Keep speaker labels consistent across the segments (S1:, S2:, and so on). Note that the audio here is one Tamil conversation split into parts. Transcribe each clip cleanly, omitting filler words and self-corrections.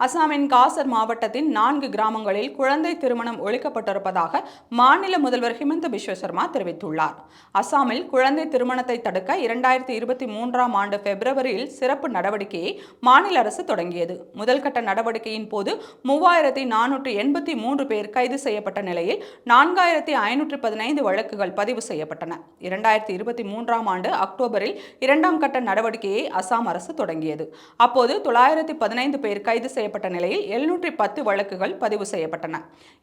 S1: அசாமின் காசர் மாவட்டத்தின் 4 கிராமங்களில் குழந்தை திருமணம் ஒழிக்கப்பட்டிருப்பதாக மாநில முதல்வர் ஹிமந்த பிஸ்வ சர்மா தெரிவித்துள்ளார். அசாமில் குழந்தை திருமணத்தை தடுக்க 2023ஆம் ஆண்டு பிப்ரவரியில் சிறப்பு நடவடிக்கையை மாநில அரசு தொடங்கியது. முதல் கட்ட நடவடிக்கையின் போது 3483 பேர் கைது செய்யப்பட்ட நிலையில் 4515 வழக்குகள் பதிவு செய்யப்பட்டன. 2023ஆம் ஆண்டு அக்டோபரில் 2ஆம் கட்ட நடவடிக்கையை அசாம் அரசு தொடங்கியது. அப்போது 915 பேர் கைது செய்யப்பட்ட நிலையில் 710 வழக்குகள் பதிவு செய்யப்பட்டன.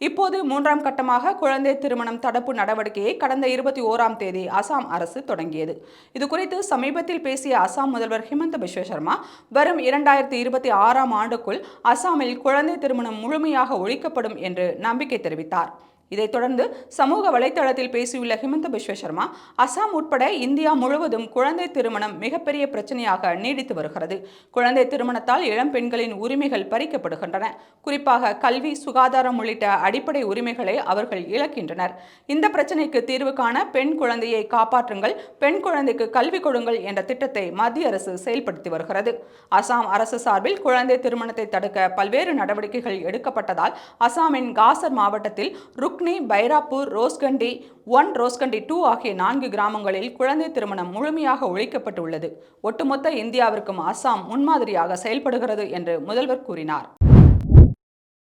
S1: இப்போது 3ஆம் கட்டமாக குழந்தை திருமணம் தடுப்பு நடவடிக்கையை கடந்த 21ஆம் தேதி அசாம் அரசு தொடங்கியது. இதுகுறித்து சமீபத்தில் பேசிய அசாம் முதல்வர் ஹிமந்த பிஸ்வ சர்மா, வரும் 2026ஆம் ஆண்டுக்குள் அசாமில் குழந்தை திருமணம் முழுமையாக ஒழிக்கப்படும் என்று நம்பிக்கை தெரிவித்தார். இதைத் தொடர்ந்து சமூக வலைதளத்தில் பேசியுள்ள ஹிமந்த பிஸ்வ சர்மா, அசாம் உட்பட இந்தியா முழுவதும் குழந்தை திருமணம் மிகப்பெரிய பிரச்சனையாக நீடித்து வருகிறது. குழந்தை திருமணத்தால் இளம் பெண்களின் உரிமைகள் பறிக்கப்படுகின்றன. குறிப்பாக கல்வி, சுகாதாரம் உள்ளிட்ட அடிப்படை உரிமைகளை அவர்கள் இழக்கின்றனர். இந்த பிரச்சனைக்கு தீர்வு காண பெண் குழந்தையை காப்பாற்றுங்கள், பெண் குழந்தைக்கு கல்வி கொடுங்கள் என்ற திட்டத்தை மத்திய அரசு செயல்படுத்தி வருகிறது. அசாம் அரசு சார்பில் குழந்தை திருமணத்தை தடுக்க பல்வேறு நடவடிக்கைகள் எடுக்கப்பட்டதால் அசாமின் காசர் மாவட்டத்தில் ருக்னி, பைராப்பூர், ரோஸ்கண்டி 1, ரோஸ்கண்டி 2 ஆகிய 4 கிராமங்களில் குழந்தை திருமணம் முழுமையாக ஒழிக்கப்பட்டுள்ளது. ஒட்டுமொத்த இந்தியாவிற்கும் அசாம் முன்மாதிரியாக செயல்படுகிறது என்று முதல்வர் கூறினார்.